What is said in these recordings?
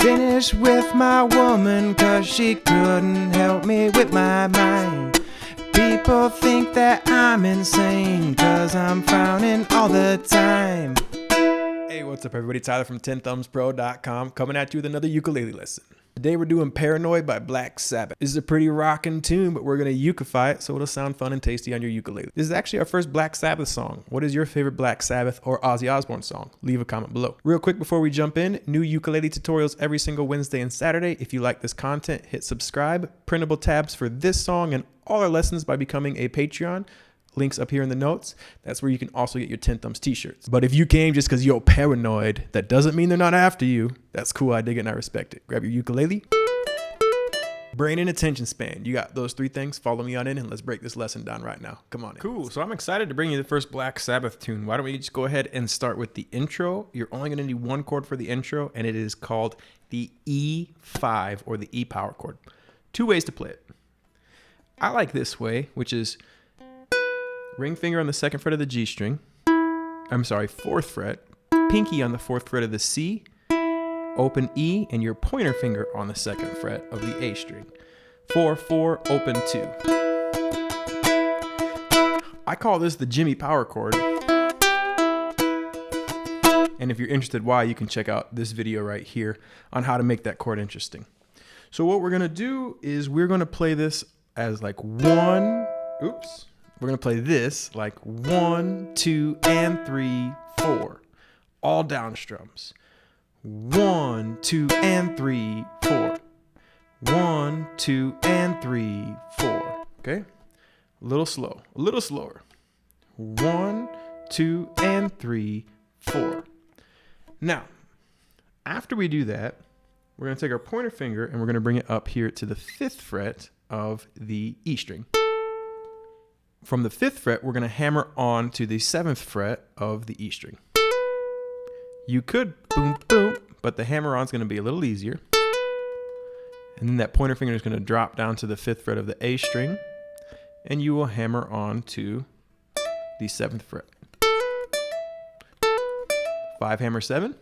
Finished with my woman 'cause she couldn't help me with my mind. People think that I'm insane 'cause I'm frowning all the time. Hey, what's up everybody? Tyler from 10thumbspro.com coming at you with another ukulele lesson. Today we're doing Paranoid by Black Sabbath. This is a pretty rockin' tune, but we're going to ukify it so it'll sound fun and tasty on your ukulele. This is actually our first Black Sabbath song. What is your favorite Black Sabbath or Ozzy Osbourne song? Leave a comment below. Real quick before we jump in, new ukulele tutorials every single Wednesday and Saturday. If you like this content, hit subscribe. Printable tabs for this song and all our lessons by becoming a Patreon. Links up here in the notes. That's where you can also get your 10 Thumbs t-shirts. But if you came just because you're paranoid, that doesn't mean they're not after you. That's cool. I dig it and I respect it. Grab your ukulele. Brain and attention span. You got those three things. Follow me on in and let's break this lesson down right now. Come on in. Cool. So I'm excited to bring you the first Black Sabbath tune. Why don't we just go ahead and start with the intro. You're only going to need one chord for the intro, and it is called the E5 or the E power chord. Two ways to play it. I like this way, which is ring finger on the second fret of the G string. I'm sorry, fourth fret. Pinky on the fourth fret of the C. Open E and your pointer finger on the second fret of the A string. 4, 4, open 2. I call this the Jimmy power chord. And if you're interested why, you can check out this video right here on how to make that chord interesting. So what we're going to do is we're going to play this as like one, oops. We're going to play this like 1, 2, and 3, 4. All down strums. 1, 2, and 3, 4. 1, 2, and 3, 4. Okay? A little slow. A little slower. 1, 2, and 3, 4. Now, after we do that, we're going to take our pointer finger and we're going to bring it up here to the 5th fret of the E string. From the 5th fret, we're going to hammer on to the 7th fret of the E string. You could boom, boom, but the hammer on is going to be a little easier. And then that pointer finger is going to drop down to the 5th fret of the A string, and you will hammer on to the 7th fret. 5 hammer 7,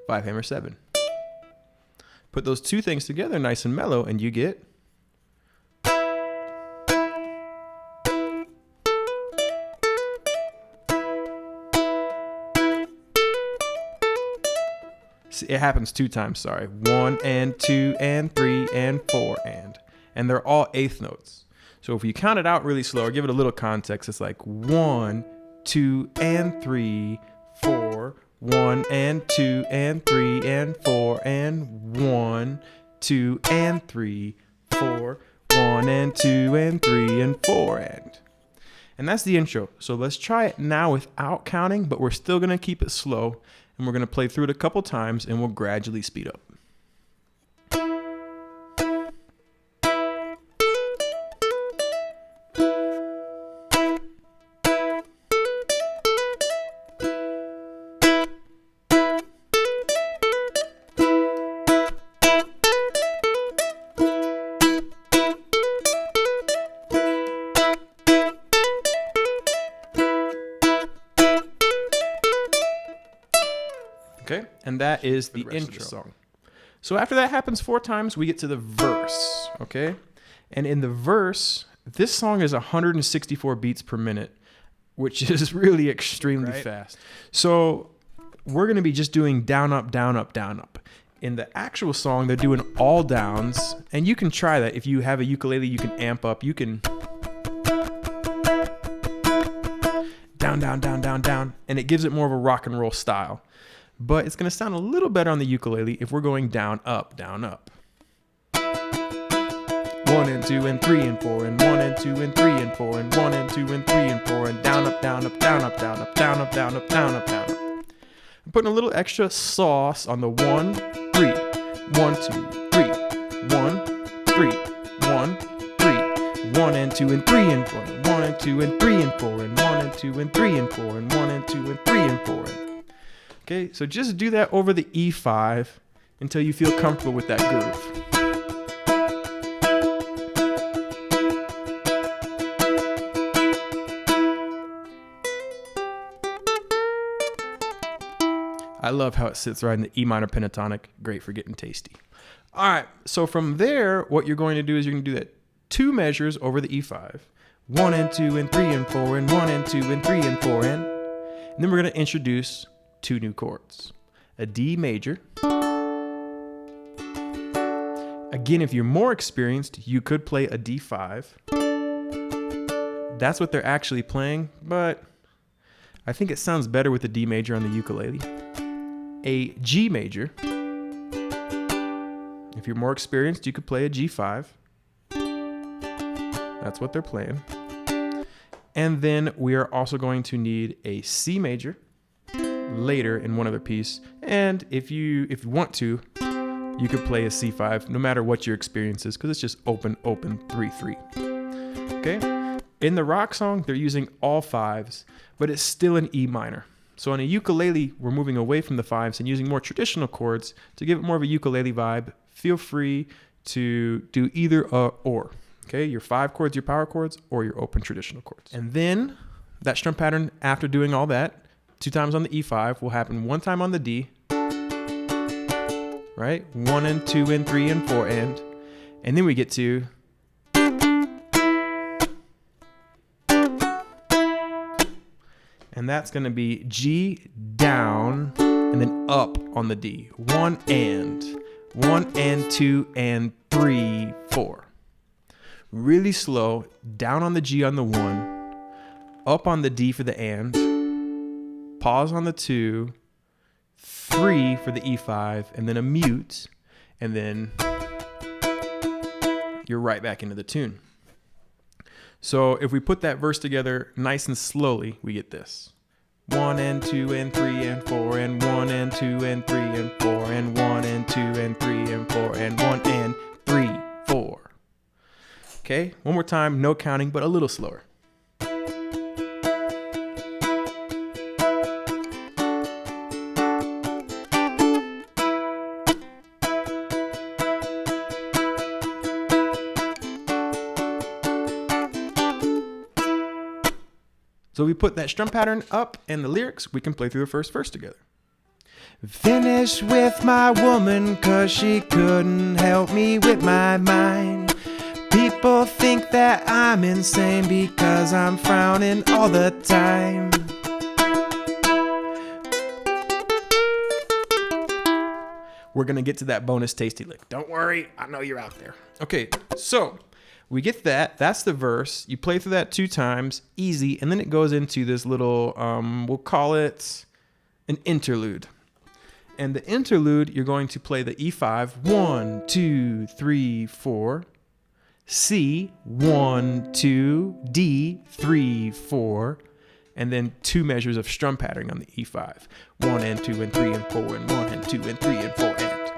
5 hammer 7. Put those two things together nice and mellow, and you get it happens 2 times, sorry. 1 and 2 and 3 and 4 and they're all 8th notes. So if you count it out really slow or give it a little context, it's like 1, 2 and 3, 4, 1 and 2 and 3 and 4 and 1, 2 and 3, 4, 1 and 2 and 3 and 4 and that's the intro. So let's try it now without counting, but we're still going to keep it slow. And we're going to play through it a couple times and we'll gradually speed up. Okay, and that is the intro song. So after that happens 4 times, we get to the verse, okay? And in the verse, this song is 164 beats per minute, which is really extremely fast. So we're going to be just doing down, up, down, up, down, up. In the actual song, they're doing all downs, and you can try that. If you have a ukulele, you can amp up. You can down, down, down, down, down, and it gives it more of a rock and roll style. But it's going to sound a little better on the ukulele if we're going down, up, down, up. 1 and 2 and 3 and 4 and 1 and 2 and 3 and 4 and 1 and 2 and 3 and 4 and down, up, down, up, down, up, down, up, down, up, down, up, down, up, down, up. I'm putting a little extra sauce on the 1, 3, 1, 2, 3, 1, 3, 1, 3, 1 and 2 and 3 and 4 and 1 and 2 and 3 and 4 and 1 and 2 and 3 and 4 and 1 and 2 and 3 and 4. Okay, so just do that over the E5 until you feel comfortable with that groove. I love how it sits right in the E minor pentatonic. Great for getting tasty. All right, so from there, what you're going to do is you're going to do that 2 measures over the E5. 1 and 2 and 3 and 4 and 1 and 2 and 3 and 4 and then we're going to introduce 2 new chords. A D major. Again, if you're more experienced, you could play a D5. That's what they're actually playing, but I think it sounds better with the D major on the ukulele. A G major. If you're more experienced, you could play a G5. That's what they're playing. And then we are also going to need a C major later in one other piece. And if you want to, you could play a C5 no matter what your experience is, because it's just open, open, 3-3. Okay? In the rock song, they're using all 5s, but it's still an E minor. So on a ukulele, we're moving away from the 5s and using more traditional chords to give it more of a ukulele vibe. Feel free to do either or. Okay, your 5 chords, your power chords, or your open traditional chords. And then that strum pattern, after doing all that, 2 times on the E5 will happen 1 time on the D, right? 1 and 2 and 3 and 4 and then we get to and that's going to be G down and then up on the D. 1 and 2 and 3, 4. Really slow, down on the G on the 1, up on the D for the and, pause on the 2, 3 for the E5, and then a mute, and then you're right back into the tune. So if we put that verse together nice and slowly, we get this. 1 and 2 and 3 and 4 and 1 and 2 and 3 and 4 and 1 and 2 and 3 and 4 and 1 and 3, 4. Okay, one more time, no counting, but a little slower. So we put that strum pattern up and the lyrics, we can play through the first verse together. Finished with my woman 'cause she couldn't help me with my mind. People think that I'm insane because I'm frowning all the time. We're gonna get to that bonus tasty lick. Don't worry, I know you're out there. Okay, so we get that. That's the verse. You play through that 2 times, easy, and then it goes into this little, we'll call it an interlude. And the interlude, you're going to play the E5, 1, 2, 3, 4. C, 1, 2, D, 3, 4, and then 2 measures of strum patterning on the E5. 1 and 2 and 3 and 4 and 1 and 2 and 3 and 4 and.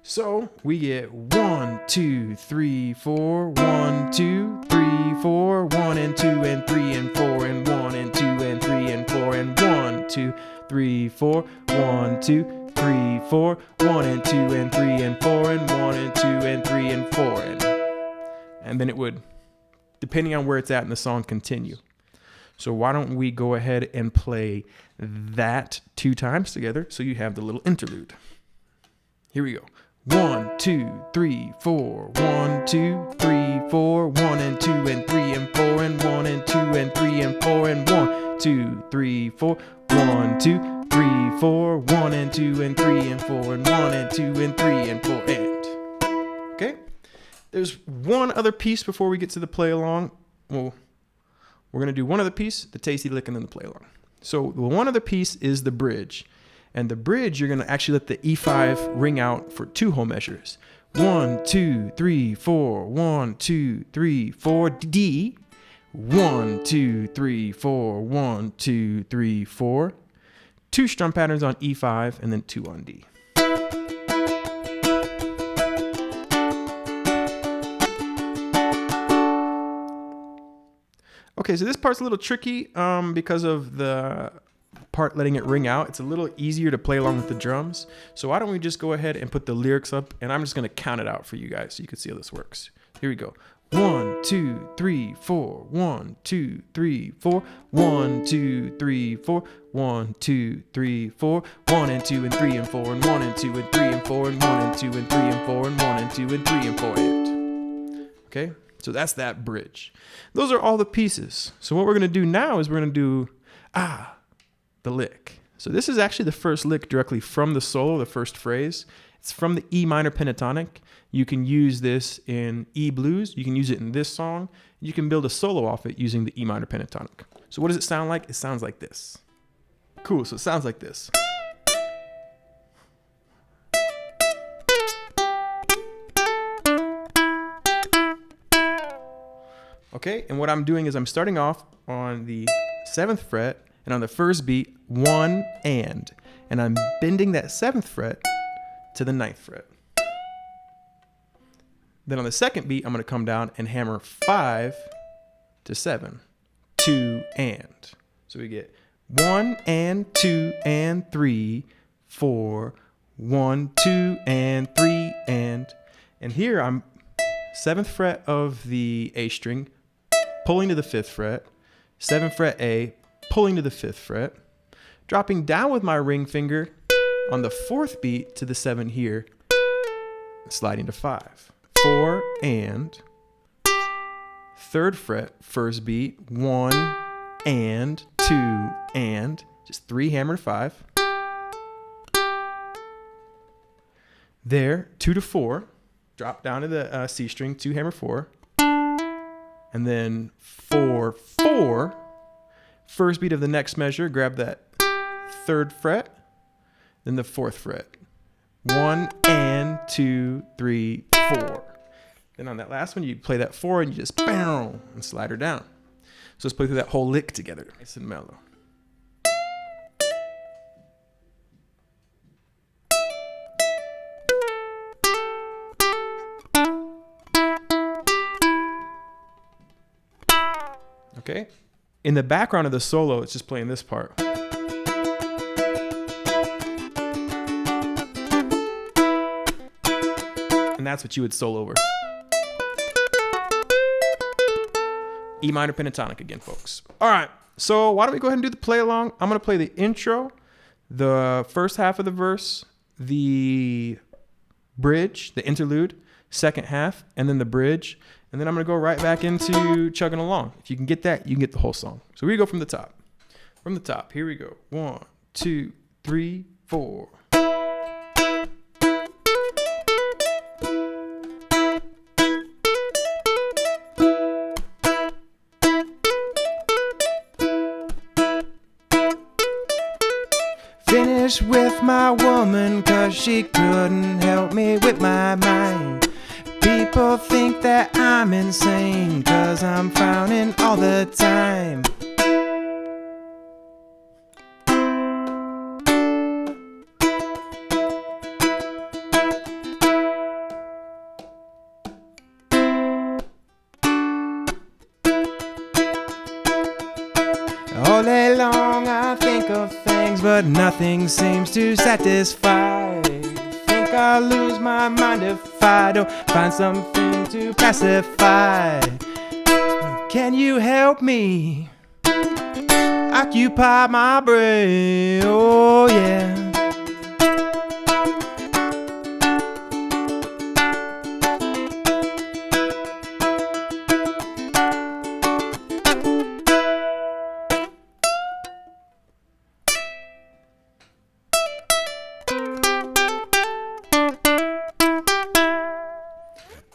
So we get 1, 2, 3, 4, 1, 2, 3, 4, 1 and 2 and 3 and 4 and 1 and 2 and 3 and 4 and 1, 2, 3, 4, 1, 2, 3, 4, 1 and 2 and 3 and 4 and 1 and 2 and 3 and 4 and then it would, depending on where it's at in the song, continue. So why don't we go ahead and play that 2 times together so you have the little interlude. Here we go. 1, 2, 3, 4. 1, 2, 3, 4. 1 and 2 and 3 and 4 and 1 and 2 and 3 and 4 and 1, 2, 3, 4. 1, 2, 3, 4. 1 and 2 and 3 and 4 and 1 and 2 and 3 and 4 and. Okay? There's one other piece before we get to the play along. Well, we're going to do one other piece, the tasty lick, and then the play along. So the one other piece is the bridge. And the bridge, you're going to actually let the E5 ring out for 2 whole measures. 1, 2, 3, 4. 1, 2, 3, 4. D. 1, 2, 3, 4. 1, 2, 3, 4. 2 strum patterns on E5 and then 2 on D. Okay, so this part's a little tricky because of the part letting it ring out. It's a little easier to play along with the drums. So why don't we just go ahead and put the lyrics up, and I'm just going to count it out for you guys so you can see how this works. Here we go. 1, 2, 3, 4. 1, 2, 3, 4. 1, 2, 3, 4. 1, 2, 3, 4. 1 and 2 and 3 and 4 and 1 and 2 and 3 and 4 and 1 and 2 and 3 and 4 and 1 and 2 and 3 and 4 and. Okay, so that's that bridge. Those are all the pieces. So what we're gonna do now is we're gonna do the lick. So this is actually the first lick directly from the solo, the first phrase. It's from the E minor pentatonic. You can use this in E blues. You can use it in this song. You can build a solo off it using the E minor pentatonic. So what does it sound like? It sounds like this. Cool, so it sounds like this. Okay, and what I'm doing is I'm starting off on the 7th fret, and on the first beat, 1 and I'm bending that 7th fret to the 9th fret. Then on the second beat, I'm going to come down and hammer 5 to 7, 2 and. So we get 1 and 2 and 3, 4, 1, 2 and 3 and. And here I'm 7th fret of the A string, pulling to the 5th fret, 7th fret A, pulling to the 5th fret, dropping down with my ring finger on the 4th beat to the 7 here, sliding to 5. 4 and, 3rd fret, first beat, 1 and, 2 and, just 3 hammered 5. There, 2 to 4, drop down to the C string, 2 hammer 4, and then 4, 4, first beat of the next measure, grab that 3rd fret, then the 4th fret. 1 and 2, 3, 4. Then on that last one, you play that 4 and you just bow and slide her down. So let's play through that whole lick together, nice and mellow. Okay? In the background of the solo, it's just playing this part. And that's what you would solo over. E minor pentatonic again, folks. All right, so why don't we go ahead and do the play along? I'm gonna play the intro, the first half of the verse, the bridge, the interlude, second half, and then the bridge. And then I'm gonna go right back into chugging along. If you can get that, you can get the whole song. So we go from the top. From the top, here we go. 1, 2, 3, 4. Finish with my woman, 'cause she couldn't help me with my mind. People think that I'm insane, 'cause I'm frowning all the time. All day long I think of things, but nothing seems to satisfy. Think I'll lose my mind if I don't find something to pacify. Can you help me occupy my brain? Oh yeah.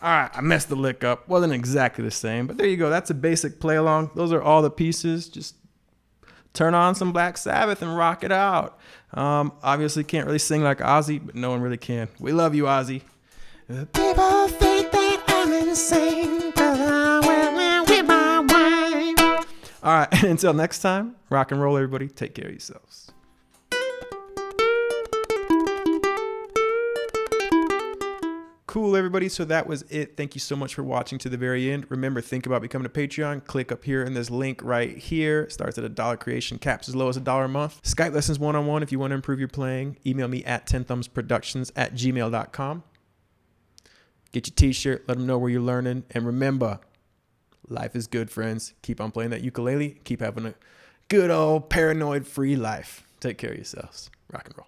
All right, I messed the lick up. Wasn't exactly the same, but there you go. That's a basic play along. Those are all the pieces. Just turn on some Black Sabbath and rock it out. Obviously can't really sing like Ozzy, but no one really can. We love you, Ozzy. People think that I'm insane, 'cause I went with my wife. All right, until next time, rock and roll, everybody. Take care of yourselves. Cool, everybody. So that was it. Thank you so much for watching to the very end. Remember, think about becoming a Patreon. Click up here in this link right here. It starts at $1 creation, caps as low as $1 a month. Skype lessons one-on-one if you want to improve your playing. Email me at 10thumbsproductions@gmail.com. Get your t-shirt. Let them know where you're learning. And remember, life is good, friends. Keep on playing that ukulele. Keep having a good old paranoid-free life. Take care of yourselves. Rock and roll.